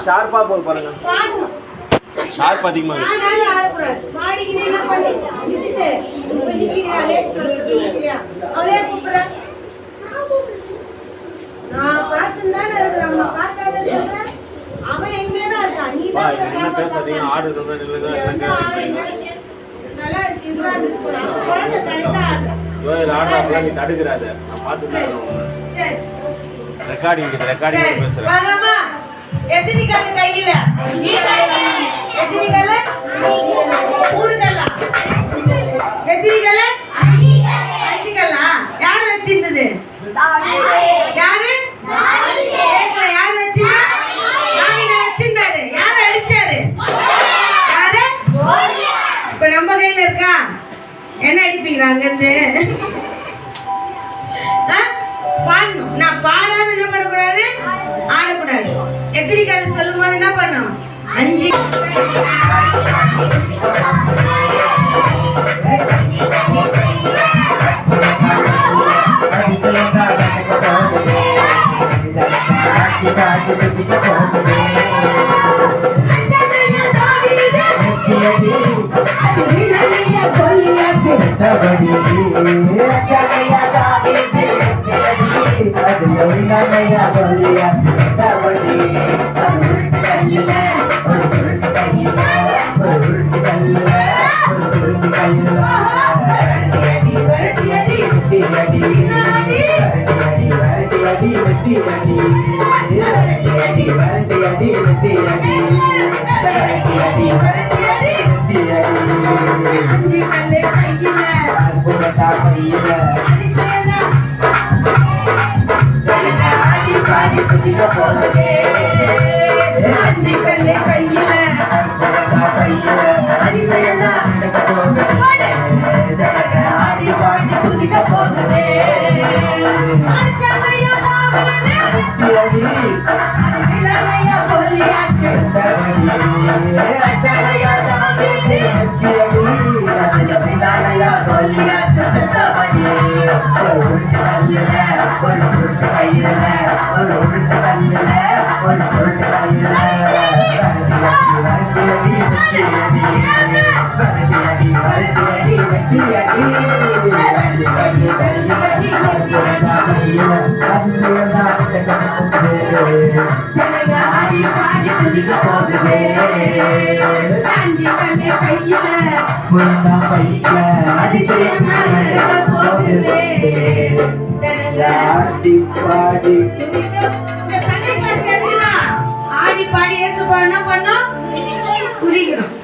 ஷார்ப்பா போய் பாருங்க. ஷார்ப் அதிகமா என்ன பேசாதீங்க. ஆடு ஆடுறாங்க, நீ தடுக்கிறாத. நான் பார்த்து ரெக்கார்டிங் பேசுறேன். எத்தனை கல்லு கையில? எத்தனை கல்லு? 3 கல்லா? எத்தனை கல்லு? 5 கல்லா? யாரு வச்சிருந்தது? யாரு? யாரு வச்சிருந்தா? நாமினா வச்சிருந்தாரு. யாரு அடிச்சாரு? யாரு? இப்ப நம்ம கையில இருக்கா? என்ன அடிப்பீங்க அங்க இருந்து? பாடணும். நான் பாடாத என்ன பண்ணக்கூடாது, ஆடக்கூடாது. எத்தனை காலம் சொல்லும் போது என்ன பண்ணும்? 5 Ready, அஞ்சு கல்லு கையில ஆடி பாடி குதிக்க போகுதே அஞ்சு கல்லு கையில ஆடி பாடி குதிக்க போகுதே ஆடி பாடி குதிக்க போகுதே அஞ்சு கல்லு கையில போகுதே ஆடி பாடி ஏசு என்ன பண்ணோம் குதிக்கணும்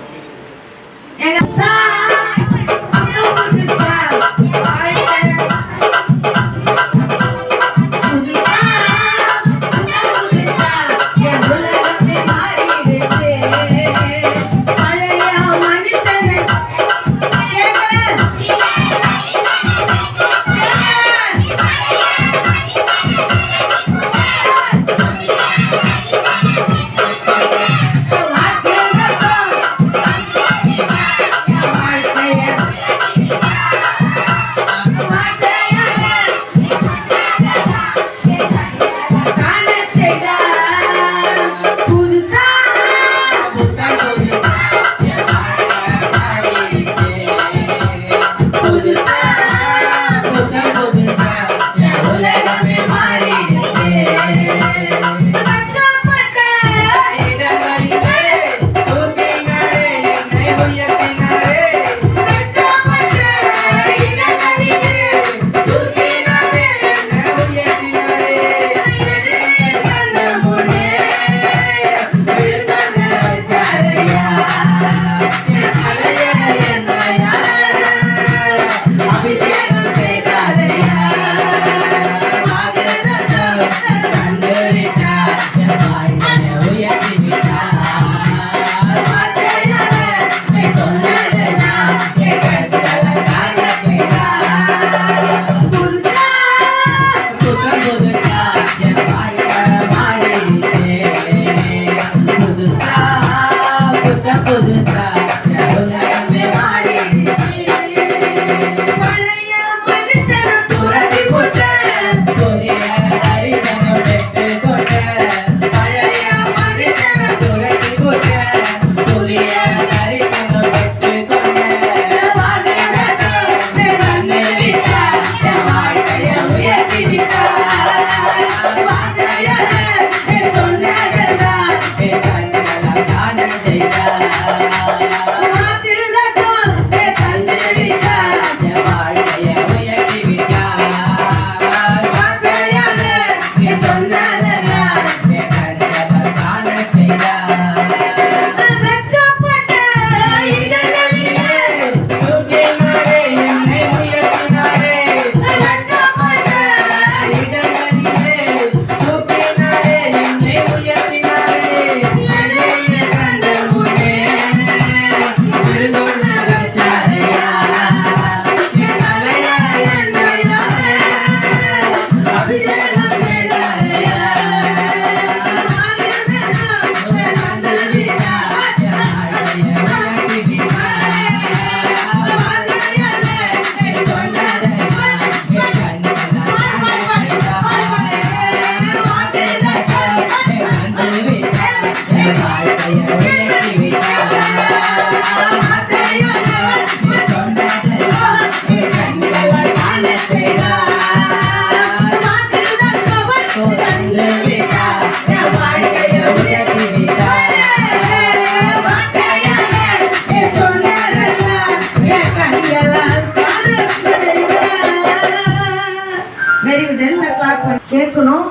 கேட்கணும்.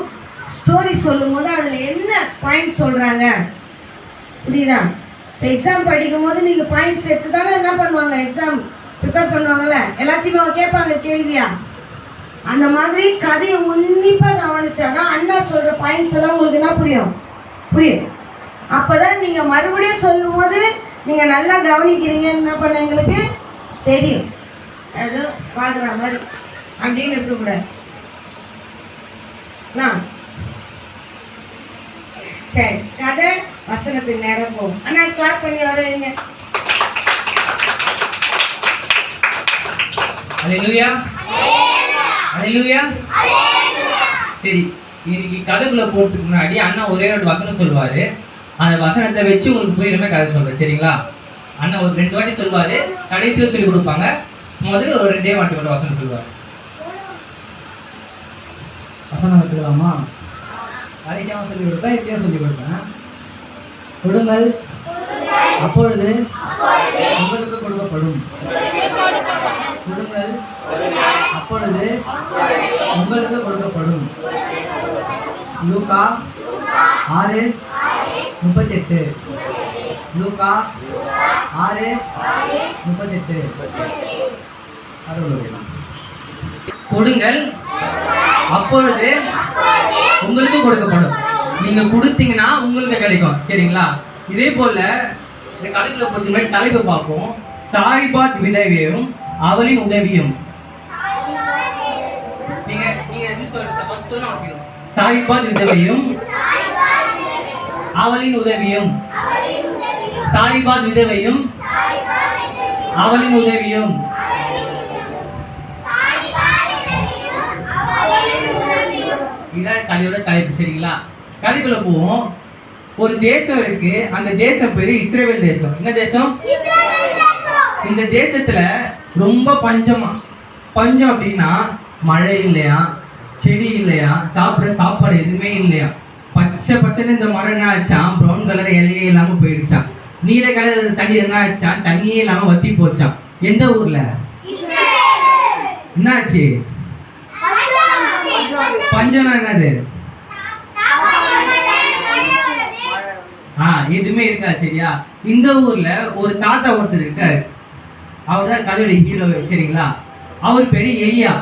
ஸ்டோரி சொல்லும் போது அதுல என்ன பாயிண்ட் சொல்றாங்க புரியுதா? இப்போ எக்ஸாம் படிக்கும் போது நீங்கள் பாயிண்ட்ஸ் எடுத்து தானே என்ன பண்ணுவாங்க, எக்ஸாம் ப்ரிப்பேர் பண்ணுவாங்கல்ல, எல்லாத்தையுமே அவங்க கேட்பாங்க கேள்வியா. அந்த மாதிரி கதையை உன்னிப்பாக கவனிச்சாதான் அண்ணா சொல்கிற பாயிண்ட்ஸ் எல்லாம் உங்களுக்கு என்ன புரியும். அப்போ தான் நீங்கள் மறுபடியும் சொல்லும் போது நீங்கள் நல்லா கவனிக்கிறீங்கன்னு என்ன பண்ண எங்களுக்கு தெரியும். ஏதோ பார்க்குற மாதிரி அப்படின்னு இருக்கக்கூடாது. சரி, கதை வசனத்துக்கு நேரம் போகும். அண்ணா கிளாப் பண்ணி வரீங்க. அல்லேலூயா அல்லேலூயா. சரி, இன்னைக்கு கதைக்குள்ள போறதுக்கு முன்னாடி அண்ணா ஒரே ஒரு வசனம் சொல்லுவாரு. அந்த வசனத்தை வச்சு உங்களுக்கு புரியுற கதை சொல்றேன், சரிங்களா? அண்ணா ஒரு 2 வாட்டி சொல்லுவாரு, கடைசியில் சொல்லி கொடுப்பாங்க. முதல்ல ஒரு 2 வாட்டி ஒரு வசனம் சொல்லுவாரு. வசனம் எடுத்துக்கலாமா? கடைசியாக சொல்லி கொடுப்பேன், இப்படியா சொல்லி கொடுப்பேன். கொடுங்கள், அப்பொழுது உங்களுக்கு கொடுக்கப்படும். கொடுங்கள், அப்பொழுது உங்களுக்கு கொடுக்கப்படும். லூக்கா 6:38. லூக்கா 6:38. கொடுங்கள், அப்பொழுது உங்களுக்கு கொடுக்கப்படும். நீங்க கொடுத்தீங்கன்னா உங்களுக்கு கிடைக்கும், சரிங்களா? இதே போல இந்த கதைக்குள்ள பொறுத்தவரை தலைப்பு பார்ப்போம். சாரிபாத் விதவையும் அவளின் உதவியும். நீங்க எது சொல்லுங்க? சாரிபாத் விதவையும் அவளின் உதவியும். சாரிபாத் விதவையும் அவளின் உதவியும். இதான் கதையோட தலைப்பு, சரிங்களா? கதைக்குள்ள போவோம். ஒரு தேசம் இருக்கு, அந்த தேசம் பேரு இஸ்ரவேல் தேசம். என்ன தேசம்? இந்த தேசத்துல ரொம்ப பஞ்சம் அப்படின்னா மழை இல்லையா, செடி இல்லையா, சாப்பிட சாப்பாடு எதுவுமே இல்லையா. பச்சை பச்சைன்னு இந்த மரம் என்ன ஆச்சான், ப்ரௌன் கலர் இலையே இல்லாம போயிடுச்சான். நீல கலர் தண்ணி என்ன ஆச்சான், தண்ணியே இல்லாம வத்தி போச்சான். எந்த ஊர்ல என்ன ஆச்சு? பஞ்சம்னா என்னது? எதுவுமே இருக்கா, சரியா? இந்த ஊர்ல ஒரு தாத்தா ஒருத்தர் இருக்காரு. அவர் தான் கதையோட ஹீரோ, சரிங்களா? அவர் பேரு எலியா.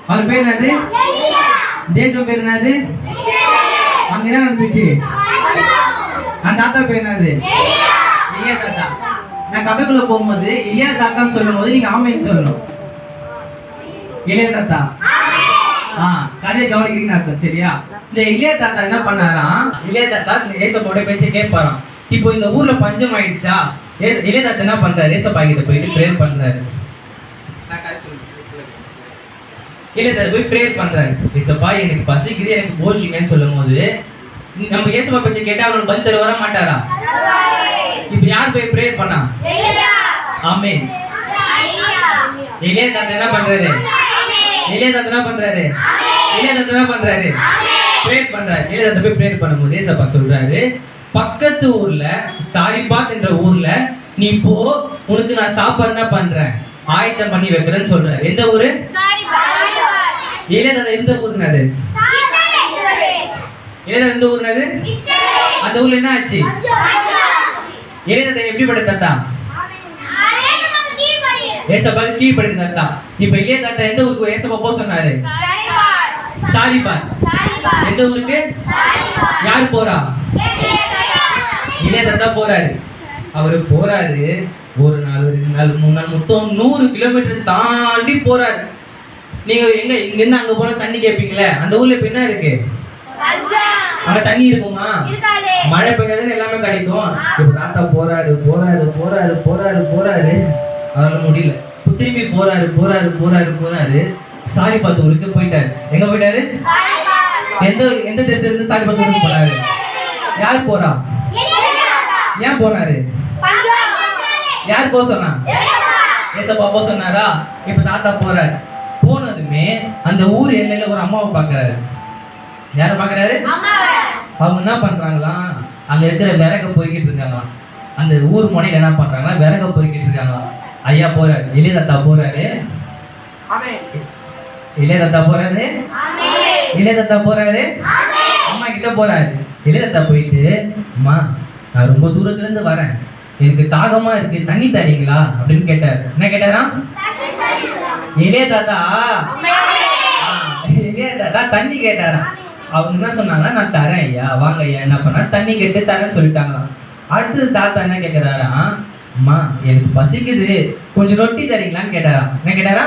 அவர் பேர் என்னது? தேசம் பேர் என்னது? அங்க என்ன நடந்துச்சு? அந்த தாத்தா பேர் என்னது? எலியா தாத்தா. நான் கதைக்குள்ள போகும்போது எலியா தாத்தான்னு சொல்லும் போது நீங்க ஆமைன்னு சொல்லணும். எலியா தாத்தா கதையை கவனிக்கிறீங்கன்னு அர்த்தம், சரியா? இந்த எலியா தாத்தா என்ன பண்ணாராம், எலியா தாத்தா ஏசப்பாவோட பேசி கேட்பாராம். இப்போ இந்த ஊர்ல பஞ்சம் ஆயிடுச்சா? எலியா தாத்தா என்ன பண்றாரு, ஏசப்பா கிட்ட போயிட்டு பிரேயர் பண்றாரு. எலியா தாத்தா போய் பிரேயர் பண்றாரு. ஏசப்பா எனக்கு பசிக்குது, எனக்கு போஷிங்கன்னு சொல்லும் போது நம்ம ஏசப்பா பேச்ச கேட்டா அவரோட பதில் தர வர மாட்டாரா? இப்ப யார் போய் பிரேயர் பண்ணா? ஆமென். எலியா தாத்தா என்ன பண்றாரு? எலியா தாத்தா என்ன பண்றாரு? எலியா தாத்தா என்ன பண்றாரு? பிரேயர் பண்றாரு. எலியா தாத்தா போய் பிரேயர் பண்ணும்போது ஏசப்பா சொல்றாரு, பக்கத்து ஊர்ல சாரிபாத் என்ற ஊர்ல நீ போ, உனக்கு நான் சாப்பாடு என்ன பண்றேன், ஆயத்தம் பண்ணி வைக்கிறேன்னு சொல்றாரு. எந்த ஊரு? எலியா தாத்தா எந்த ஊர்னது? எலியா தாத்தா எந்த ஊர்னது? அந்த ஊர்ல என்ன ஆச்சு? எலியா தாத்தா எப்படிப்பட்ட தாத்தா? ஏசப்பாக்கு கீழ்படிந்த தாத்தா. இப்ப எலியா தாத்தா எந்த ஊருக்கு ஏசப்பா போக சொன்னாரு? சாரிபாத். எந்த ஊருக்கு? யார் போறா? எலியா தாத்தா போறாரு. அவரு போறாரு, ஒரு நாள், 2 நாள், 3 நாள், மொத்தம் 100 கிலோமீட்டர் தாண்டி போறாரு. நீங்க எங்க இங்க இருந்து அங்க போனா தண்ணி கேட்பீங்களே, அந்த ஊர்ல இப்ப என்ன இருக்கு? அங்க தண்ணி இருக்குமா? மழை பெய்யாதுன்னு எல்லாமே கிடைக்கும். இப்ப தாத்தா போறாரு போறாரு போறாரு போறாரு போறாரு அதனால முடியல. திரும்பி போறாரு சாரிபாத் ஊருக்கு போயிட்டாரு. எங்க போயிட்டாரு? எந்த தேசத்துல இருந்து சாரிபாத் ஊருக்கு போனாரு? யார் போறா? ஏன் போனாரு? யார் போக சொன்னா? ஏசப்பா போக சொன்னாரா? இப்ப தாத்தா போறாரு. போனதுமே அந்த ஊர் எல்லையில ஒரு அம்மாவை பாக்குறாரு. யார பாக்குறாரு? அவங்க என்ன பண்றாங்களாம், அங்க இருக்கிற விறக பொறுக்கிட்டு இருக்காங்களாம். அந்த ஊர் முனையில என்ன பண்றாங்களா, விறக பொறுக்கிட்டு இருக்காங்களாம். ஐயா போறாரு, எலியா தாத்தா போறாரு. எலியா தாத்தா போறாரு. எலியா தாத்தா போறாரு. அம்மா கிட்ட போறாரு. எலியா தாத்தா போயிட்டு, அம்மா நான் ரொம்ப தூரத்துல இருந்து வரேன், எனக்கு தாகமா இருக்கு, தண்ணி தரீங்களா அப்படின்னு கேட்டார். என்ன கேட்டாரா? எலியா தாத்தா எலியா தாத்தா தண்ணி கேட்டாரா. அவங்க என்ன சொன்னாங்க, நான் தரேன் ஐயா, வாங்க ஐயா. என்ன பண்ணா, தண்ணி கேட்டு தரேன்னு சொல்லிட்டாங்களாம். அடுத்தது தாத்தா என்ன கேட்கிறாரா, அம்மா எனக்கு பசிக்குது, கொஞ்சம் ரொட்டி தரீங்களான்னு கேட்டாரா. என்ன கேட்டாரா?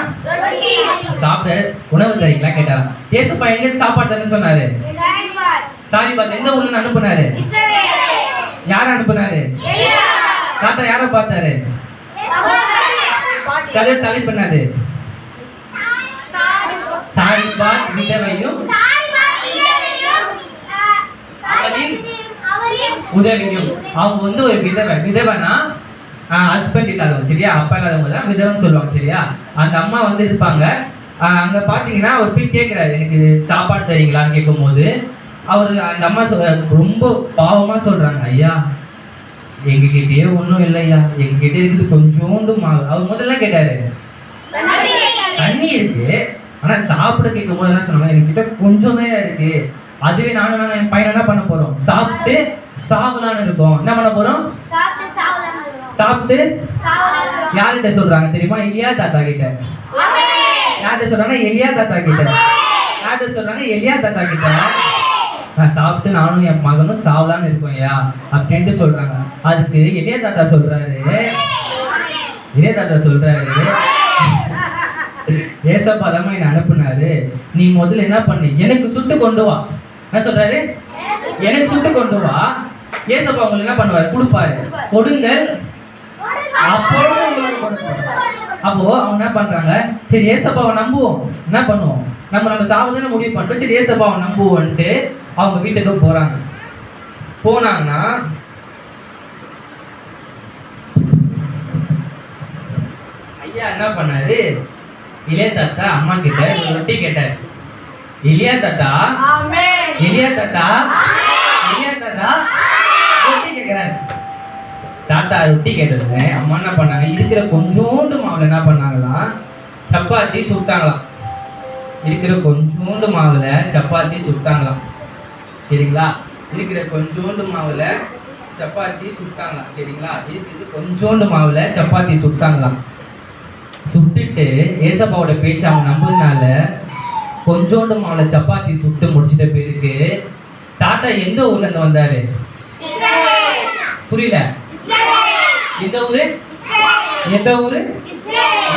சாப்பிட உணவு தரீங்களா கேட்டாரா. ஏசப்பா எங்க சாப்பாடு தரேன்னு சொன்னாரு? சாரி பார்த்து எந்த ஊர்ல இருந்து அனுப்புனாரு? யார அனுப்புனாரு? தாத்தா யார பார்த்தாரு? தலைப்பு என்னது? சாரிபாத் விதவையும் உதவியும். அவங்க வந்து ஒரு விதவைனா ஹஸ்பண்ட் இல்லாதவங்க, சரியா? அப்பா இல்லாதவங்க தான் விதவைன்னு சொல்லுவாங்க, சரியா? அந்த அம்மா வந்து இருப்பாங்க. அங்க பாத்தீங்கன்னா அவர் போய் கேட்கிறாரு, எனக்கு சாப்பாடு தரீங்களான்னு கேட்கும் போது அவரு அந்த அம்மா ரொம்ப பாவமா சொல்றாங்க, ஐயா எங்ககிட்டயே ஒன்றும் இல்லையா, எங்ககிட்ட இருக்குது கொஞ்சோண்டு மாவு. அவர் முதல்ல கேட்டாரு, தண்ணி இருக்கு, ஆனா சாப்பிட கேட்கும் போது என்ன சொன்னாங்க, என்கிட்ட கொஞ்சம் தான் இருக்கு, அதுவே நானும் என் பையன் என்ன பண்ண போறோம், சாப்பிட்டு சாவலான்னு இருக்கோம். என்ன பண்ண போறோம்? சாப்பிட்டு யார்கிட்ட சொல்றாங்க தெரியுமா? எலியா தாத்தா கிட்ட. யார்கிட்ட சொல்றாங்க? எலியா தாத்தா கிட்ட. யார்கிட்ட சொல்றாங்க? எலியா தாத்தா கிட்ட. நான் சாப்பிட்டு நானும் என் மகனும் சாவலான்னு இருக்கோம் ஐயா அப்படின்ட்டு சொல்றாங்க. அதுக்கு எலியா தாத்தா சொல்றாரு, ஏசப்பா தான் என்ன அனுப்புனாரு, நீ முதல்ல என்ன பண்ணு, எனக்கு சுட்டு கொண்டு வா. என்ன சொல்றாரு? எனக்கு சுட்டு கொண்டு வா. ஏசப்பா உங்களுக்கு என்ன பண்ணுவாரு? கொடுப்பாரு. கொடுங்கள் அப்பொழுது உங்களுக்கு கொடுப்பாரு. அப்போ அவங்க என்ன பண்றாங்க, சரி ஏசப்பாவை நம்புவோம், என்ன பண்ணுவோம், நம்ம சாவதான முடிவு பண்ணிட்டோம், சரி ஏசப்பாவை நம்புவோன்ட்டு அவங்க வீட்டுக்கு போறாங்க. போனாங்கன்னா ஐயா என்ன பண்ணாரு, இளைய தாத்தா அம்மா கிட்ட ரொட்டி கேட்டாரு. எலியா தாத்தா ரொட்டி கேட்கிறாரு. தாத்தா ரொட்டி கேட்டதுங்க அம்மா என்ன பண்ணாங்க, இருக்கிற கொஞ்சோண்டு மாவுல என்ன பண்ணாங்களா, சப்பாத்தி சுட்டாங்களாம். இருக்கிற கொஞ்சோண்டு மாவுல சப்பாத்தி சுட்டாங்களாம், சரிங்களா? இருக்கிற கொஞ்சோண்டு மாவுல சப்பாத்தி சுட்டாங்களாம், சரிங்களா? இருக்கிறது கொஞ்சோண்டு மாவுல சப்பாத்தி சுட்டாங்களாம். சுட்டுட்டு ஏசப்பாவோட பேச்சு அவங்க நம்புறதுனால கொஞ்சோண்டு மாவுல சப்பாத்தி சுட்டு முடிச்சிட்ட பேருக்கு தாத்தா எந்த ஊர்ல இருந்து வந்தாரு? புரியல? எந்த ஊரு? எந்த ஊரு?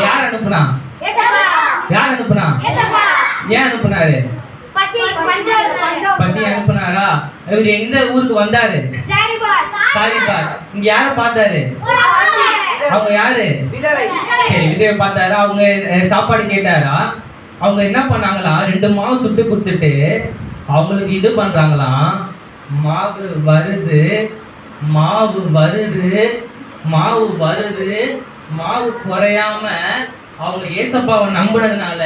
யார் அனுப்புனா? யார் அனுப்புனா? ஏன் அனுப்புனாரு? பசி அனுப்புனாரா? இவர் எந்த ஊருக்கு வந்தாரு? சாரிபாத். இங்க யார பார்த்தாரு? அவங்க யாரு? சரி, விதவை பார்த்தாரா? அவங்க சாப்பாடு கேட்டாரா? அவங்க என்ன பண்ணாங்களா, 2 மாவு சுட்டு கொடுத்துட்டு அவங்களுக்கு இது பண்றாங்களாம், மாவு வருது மாவு குறையாம, அவங்க ஏசப்பாவை நம்பினதுனால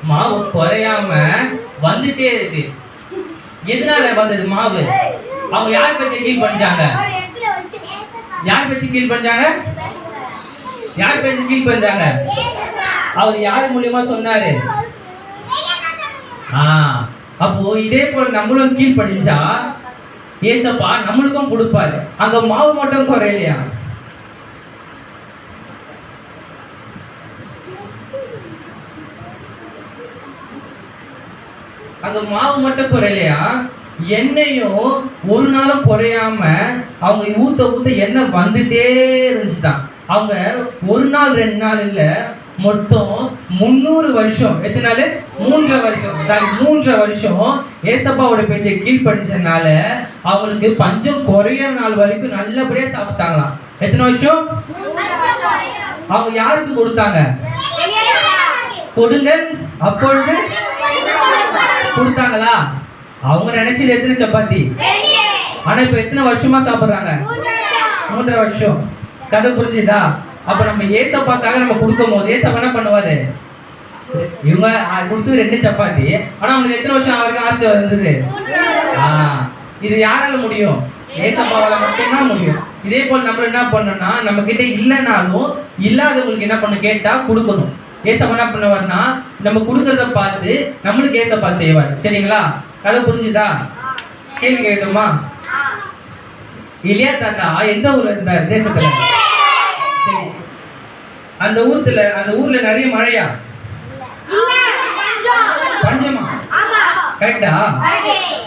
மாவு குறையாம வந்துட்டே இருக்கு. எதனால வந்தது மாவு? அவங்க யார் பேச்சை கீழ் பண்ணிச்சாங்க? யார் பேச்சு கீழ் பண்ணிச்சாங்க? யார் பேச்சு கீழ் பண்ணிச்சாங்க? அவர் யார் மூலியமா சொன்னாரு? அப்போ இதே போல நம்மளும் கீழ் படிச்சா ஏசப்பா நம்மளுக்கும் கொடுப்பாரு. அந்த மாவு மட்டும் குறையலையா? அந்த மாவு மட்டும் குறையலையா, எண்ணெயும் ஒரு நாளும் குறையாம அவங்க ஊத்த எண்ணெய் வந்துட்டே இருந்துச்சுதான். அவங்க ஒரு நாள் 2 நாள் இல்ல, மொத்தம் 300 வருஷம். எத்தனை நாள்? 3.5 வருஷம். சாரி, 3.5 வருஷம் ஏசப்பாவோட பேச்சை கீழ்படிச்சதுனால அவங்களுக்கு பஞ்சம் குறைய நாள் வரைக்கும் நல்லபடியா சாப்பிட்டாங்களாம். எத்தனை வருஷம்? அவங்க யாருக்கு கொடுத்தாங்க? கொடுங்கள் அப்பொழுது கொடுத்தாங்களா? அவங்க நினைச்சது எத்தனை சப்பாத்தி? ஆனா இப்ப எத்தனை வருஷமா சாப்பிடுறாங்க? 3.5 வருஷம். கதை புரிஞ்சுதா? அப்ப நம்ம ஏசப்பாக்காக நம்ம கொடுக்கும் போது ஏசப்பா என்ன பண்ணுவாரு? இவங்க கொடுத்து 2 சப்பாத்தி, ஆனா அவங்களுக்கு எத்தனை வருஷம் அவருக்கு ஆசை வந்தது? இது யாரால முடியும்? ஏசப்பாவால மட்டும்தான் முடியும். இதே போல் நம்ம என்ன பண்ணணும்னா, நம்ம கிட்ட இல்லைனாலும் இல்லாதவங்களுக்கு என்ன பண்ண கேட்டா கொடுக்கணும். ஏசப்பா என்ன பண்ணுவார்னா, நம்ம கொடுக்கறத பார்த்து நம்மளுக்கு ஏசப்பா செய்வார். சரிங்களா? கதை புரிஞ்சுதா? கேள்வி கேட்டுமா? எலியா தாத்தா எந்த ஊர்ல இருந்தார் தேசத்துல? சரி, அந்த ஊர்ல நிறைய மழையா? பஞ்சமா? கரெக்டா?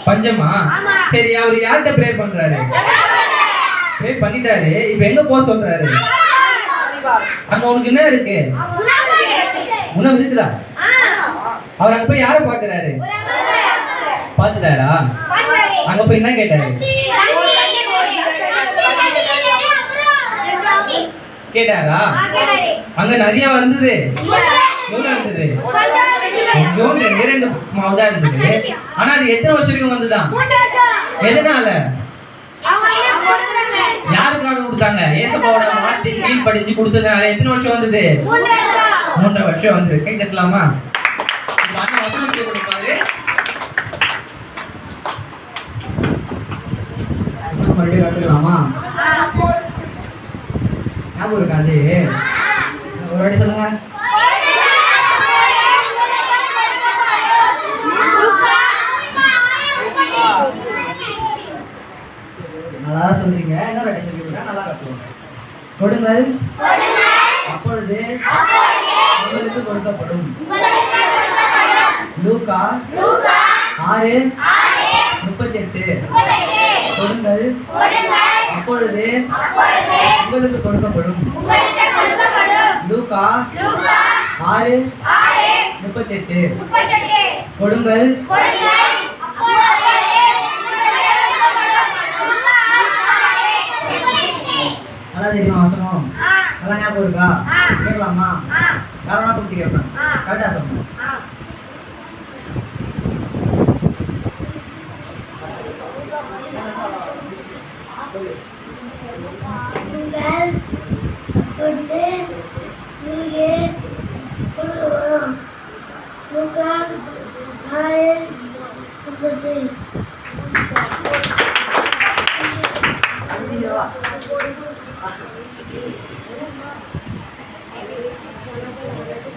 பஞ்சமா? சரி, அவர் யார்கிட்ட ப்ரேயர் பண்றாரு? ப்ரேயர் பண்ணிட்டாரு. இப்ப எங்க போக சொல்றாரு? அங்க உனக்கு என்ன இருக்கு? உணவு இருக்குதா? அவர் அங்க போய் யாரை பாக்குறாரு? பாத்துட்டாரா? அங்க போய் என்ன கேட்டாரு? கேட்டாரா? அங்க நிறைய வந்தது. எவ்வளவு இருந்தது? ரெண்டு மாவுதான் இருந்தது. ஆனா அது எத்தனை வருஷம் வரைக்கும் வந்துதான்? எதனால? யாருக்காக கொடுத்தாங்க? ஏசப்பாவோட மாட்டின் கீழ் படிச்சு கொடுத்ததுனால எத்தனை வருஷம் வந்தது? 3 வருஷம் வந்தது. கை தட்டலாமா? வசனத்தை கொடுப்பாரு. மறுபடியும் கற்றுக்கலாமா? ஞாபகம் இருக்காது? ஒரு வாட்டி சொல்லுங்க. நல்லா சொல்றீங்க. இன்னொரு வாட்டி சொல்லி கொடுத்தா நல்லா கற்றுவோம். கொடுங்கள், அப்பொழுது உங்களுக்கு கொடுக்கப்படும். லூக்கா 6:38. கொடுங்கள், அப்பொழுது உங்களுக்கு கொடுக்கப்படும். லூக்கா 6:38. கொடுங்கள். நல்லா தெரியுமா வசனம்? நல்லா ஞாபகம் இருக்கா? கேட்கலாமா? யாரெல்லாம் கொடுத்து கேட்பேன். கரெக்டா சொல்லணும்.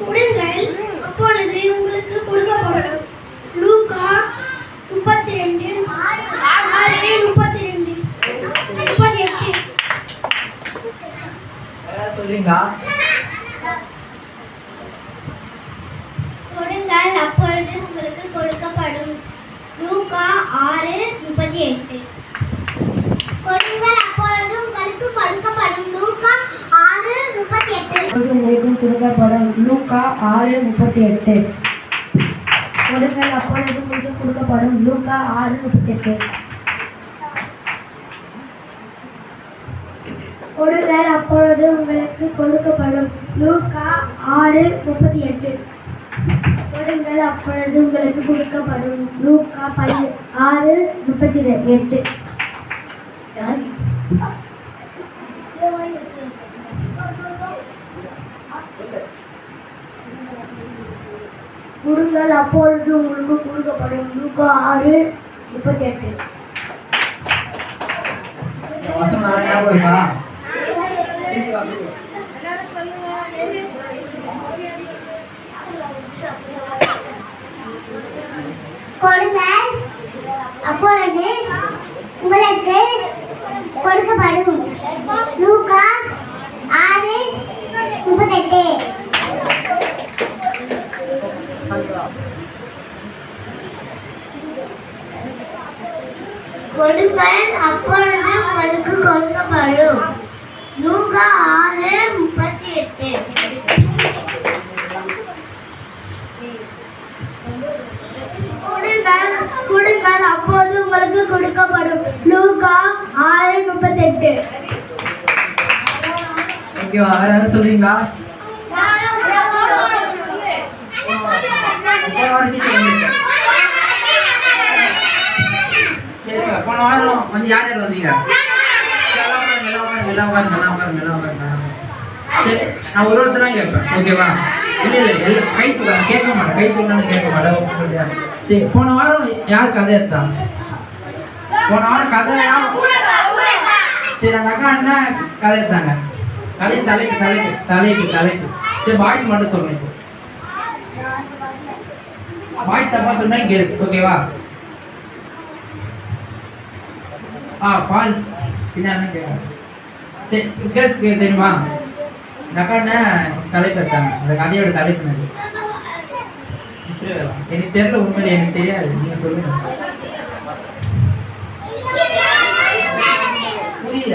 கொடுங்கள், அப்பொழுது உங்களுக்கு கொடுக்கப்படும். லூக்கா 32:38. சொல்றீங்களா? கொடுங்கள், அப்பொழுது உங்களுக்கு கொடுக்கப்படும். லூக்கா 6:38. கொடுங்கள், அப்பொழுது உங்களுக்கு கொடுக்கப்படும். லூக்கா 6:38. உங்களுக்கு கொடுக்கப்படும். லூக்கா 6:38. கொடுங்கள், அப்பொழுது உங்களுக்கு கொடுக்கப்படும். லூக்கா 6:38. கொடுங்கள், அப்பொழுது உங்களுக்கு கொடுக்கப்படும். லூக்கா 6:38. கொடுங்கள், அப்பொழுது உங்களுக்கு கொடுக்கப்படும். லூக்கா 6:38. கொடுங்கள், அப்பொழுது உங்களுக்கு கொடுக்கப்படும். லூக்கா 6:38. வசனம் நல்லா ஞாபகம் இருக்கா? கொடுங்கள், அப்பொழுது உங்களுக்கு கொடுக்கப்படும். லூக்கா 6:38. கொடுங்கள், அப்பொழுது உங்களுக்கு கொடுக்கப்படும். லூக்கா 6:38. கொடுங்கள், அப்போது உங்களுக்கு கொடுக்கப்படும். லூக்கா 6:38. ஓகேவா? வேற யாரும் சொல்றீங்களா? போன வாரம் வந்து யார் யார் வந்தீங்க? சரி, நான் ஒருத்தரா கேட்பேன். ஓகேவா? இல்லை கை கேட்க மாட்டேன். கை தூக்கணும்னு கேட்க மாட்டேன். சரி, போன வாரம் யார் கதை எடுத்தா? போன வாரம் கதை யார்? சரி, அந்த அக்கா என்ன கதை எடுத்தாங்க? கதை தலைப்பு. சரி, பாய்ஸ் மட்டும் சொல்றேன். பாய்ஸ் தப்பா சொன்னா கேள்ஸ். ஓகேவா? பால் பின்னாடி கேட்கணும். சரி கேள்வி தெரியுமா? இந்த அக்கா என்ன தலைப்பு எடுத்தாங்க, அந்த கதையோட தலைப்பு என்னது? எனக்கு தெரியல, உண்மையில எனக்கு தெரியாது, நீங்க சொல்லுங்க. புரியல.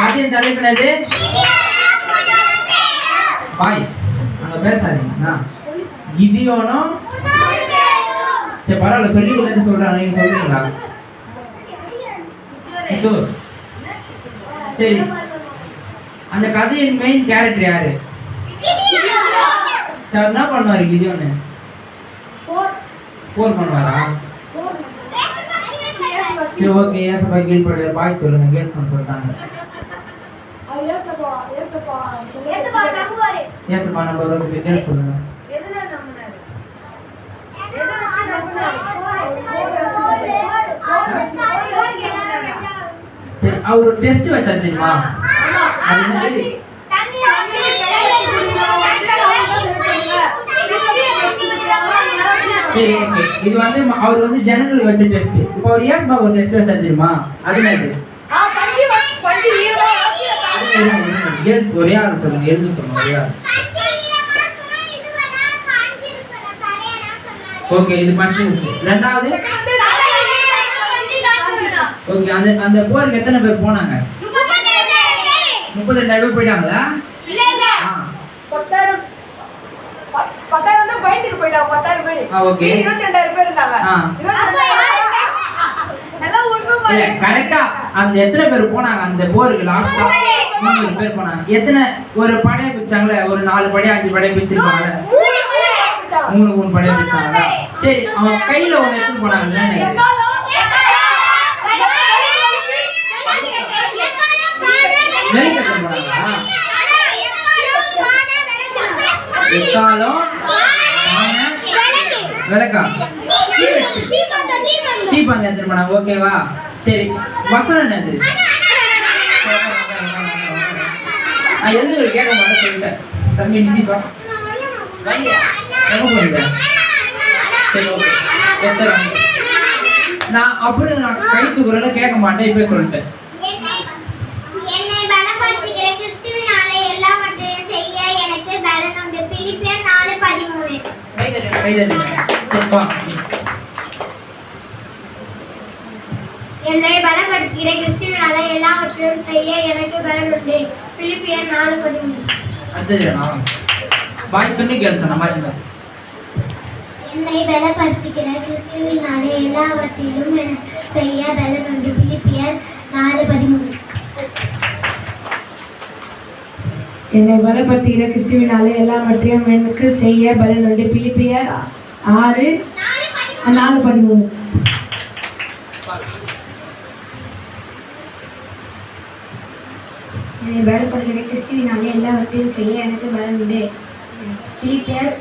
கதையின் தலைப்பு என்னது? பாய் அங்க பேசாதீங்கண்ணா. கிதியோனும் சரி பரவாயில்ல, சொல்லி கொடுத்து சொல்றாங்க, நீங்க சொல்றீங்களா? கிஷோர். சரி, அந்த கதையின் மெயின் கேரக்டர் யாரு? சார் என்ன பண்ணுவாரு கிதியோன்னு? போர் பண்ணுவாரா? சரி ஓகே, ஏசப்பா கீழ்படுற பாய் சொல்லுங்க. கேள்வி சொல்றாங்க. ஏசப்பா நம்பர் ஒரு கேள்வி சொல்லுங்க. சரி, அவர் டெஸ்ட் வச்சா தெரியுமா? அது என்னது? சரி ஓகே, இது வந்து அவர் வந்து ஜனங்களுக்கு வச்ச டெஸ்ட். இப்போ அவர் ஏன் ஒரு டெஸ்ட் வச்சா தெரியுமா? அது என்னது? கேர்ள்ஸ் ஒரே ஆள் சொல்லுங்க, எழுந்து சொல்லுங்க ஒரே ஆள். ஓகே, இது ஃபர்ஸ்ட். ரெண்டாவது ஓகே, அந்த போருக்கு எத்தனை பேர் போனாங்க? 32,000 பேர் போயிட்டாங்களா? கரெக்டா அந்த எத்தனை பேர் போனாங்க அந்த போருக்கு? லாஸ்டா 3 பேர் போனாங்க. எத்தனை ஒரு படையை பிடிச்சாங்களே, ஒரு 4 படை 5 படை பிடிச்சிருக்காங்க, 3 படை பிடிச்சாங்க. சரி, அவன் கையில ஒண்ணு எடுத்து போனாங்க. எக்காலம் விளக்கா தீபம் எடுத்துட்டு போனாங்க. ஓகேவா? சரி, வசனம் என்னது? நான் எழுந்து கேட்க மாட்டேன் சொல்லிட்டேன். தம்பி நிதி சொல். சரி ஓகே, நான் அப்படி நான் கை தூக்குறத கேட்க மாட்டேன், இப்ப சொல்லிட்டேன். என்னை பலப்படுத்துகிற கிறிஸ்துவினாலே எல்லாவற்றையும் செய்ய எனக்கு பலன் உண்டு. பிலிப்பியர் 4:13. என்னை பலப்படுத்துகிற கிறிஸ்துவினாலே எல்லாவற்றையும் செய்ய எனக்கு பலன் உண்டு. பிலிப்பியர் 4:13. அடுத்தது பாய் சொல்லி கேள் சொன்ன மாதிரி. என்னை பலப்படுத்துகிற கிறிஸ்துவினாலே எல்லாவற்றையும் செய்ய பலன் உண்டு. பிலிப்பியர் 4:13. என்னை பலப்படுத்துகிற கிறிஸ்துவினாலே எல்லாவற்றையும் எனக்கு செய்ய பலன் உண்டு. பிலிப்பியர் 4:13. என்னை பலப்படுத்துகிற கிறிஸ்துவினாலே எல்லாவற்றையும் செய்ய எனக்கு பலன் உண்டு. பிலிப்பியர்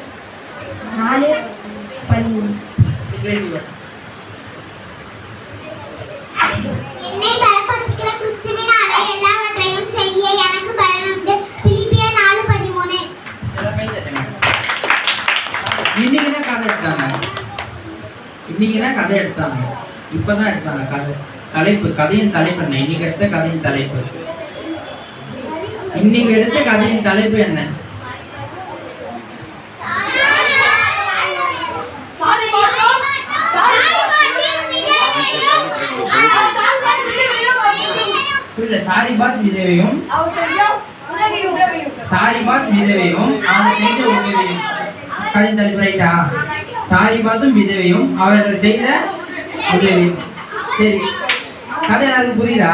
4:13. என்னை பலப்படுத்துகிற கிறிஸ்துவினாலே எல்லாவற்றையும் செய்ய எனக்கு பலன் உண்டு. பிலிப்பியர் 4:13. இன்னைக்கு என்ன கதை எடுத்தாங்க? இப்பதான் எடுத்தாங்க கதை. தலைப்பு, கதையின் தலைப்பு என்ன? இன்னைக்கு எடுத்த கதையின் தலைப்பு, இன்னைக்கு எடுத்த கதையின் தலைப்பு என்ன? சாரிபாத் விதவையும் சாரிபாத் விதவையும் அவன் செஞ்ச உதவியும். கதை தலைப்பு ரைட்டா? சாரிபாத்தும் விதவையும் அவர்கள் செய்த உதவியும். சரி, கதை எல்லாருக்கும் புரியுதா?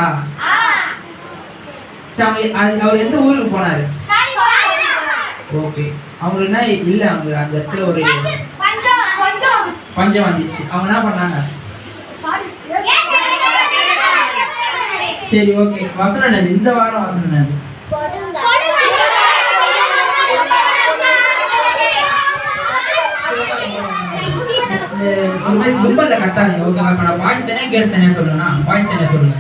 அவர் எந்த ஊருக்கு போனாரு? ஓகே, அவங்களுக்குன்னா இல்ல, அவங்க அந்த இடத்துல ஒரு பஞ்சம் வந்துச்சு. அவங்க என்ன பண்ணாங்க? சரி ஓகே, வசனம் என்னது? இந்த வாரம் வசனம் என்னது? கும்பல்ல கத்தாதீங்க. ஓகே, இப்ப நான் பாய்ஸ் தானே கேள்ஸ் தானே சொல்லணும்னா பாய்ஸ் தானே சொல்லுங்க.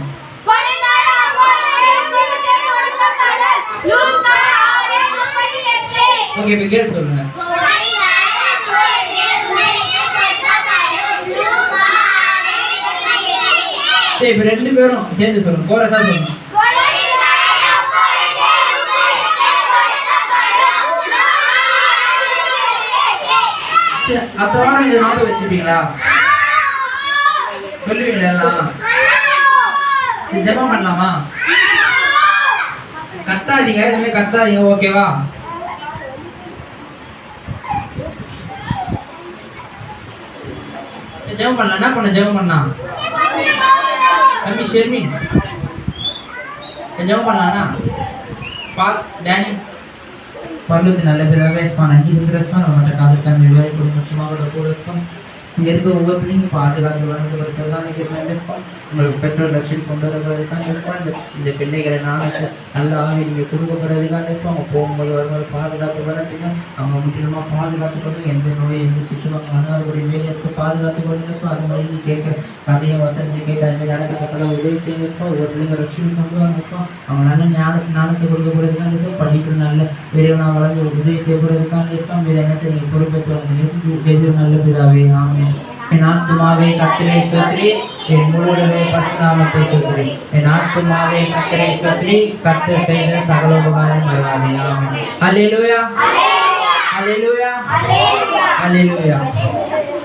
ஓகே, இப்ப கேள்ஸ் சொல்லுங்க. சரி இப்போ 2 பேரும் சேர்ந்து சொல்லுங்க, கோரஸா சொல்லுங்க. சரி, அடுத்த வாரம் இதை ஞாபகம் வச்சுப்பீங்களா? சொல்லுவீங்களா எல்லாம்? சரி, ஜெபம் பண்ணலாமா? கத்தாதீங்க, எதுவுமே கத்தாதீங்க, ஓகேவா? ஜெபம் பண்ணலாம். என்ன பண்ண ஜெபம் பண்ணா தம்பி ஷெர்மின் ஜெபம் பண்ணலாம்னா பால் டேனி பரலோகத்தின் நல்ல பிதாவே, நன்றி சொல்கிறேன். நம்மகிட்ட காலத்தான் நிர்வாகி குடும்பமாக கூட இங்கே இருக்க ஒவ்வொரு பிள்ளைங்க பாதுகாத்து வளர்ந்து தான் உங்களுக்கு பெற்றோர் லட்சியம் கொண்டு வரதுக்காக இந்த பிள்ளைகளை நாளைக்கு நல்ல ஆவி நீங்கள் கொடுக்கப்படுறதுக்காக அவங்க போகும்போது வரும்போது பாதுகாத்து வளர்த்துங்க. அவங்க முற்றிலுமாக பாதுகாத்து கொண்டு எந்த நோய் எந்த சுற்றுவாங்க அணுகாதபடி வேலை எடுத்து பாதுகாத்து கொண்டு அது மாதிரி கேட்க கதையை வசதி கேட்க அதுமாதிரி நடக்கத்தக்கதை உதவி செய்யுங்க. ஒவ்வொரு பிள்ளைங்க லட்சியம் கொண்டு வாங்க. அவங்க நல்ல ஞானத்தை கொடுக்கப்படுறதுக்காக படிப்பு நல்ல பெரியவனா வளர்ந்து உதவி செய்யப்படுறதுக்காக இது என்னத்தை நீங்கள் பொறுப்பேற்று நல்ல பிதாவே, ஆமென். என் ஆத்துமாவே கர்த்தரை ஸ்தோத்திரி, என் முழுவதுமே பரிசுநாமத்தை ஸ்தோத்திரி. என் ஆத்துமாவே கர்த்தரை ஸ்தோத்திரி, கர்த்தர் செய்த சகல உபகாரம் மறவாதே, ஆமென். அல்லேலூயா, அல்லேலூயா, அல்லேலூயா.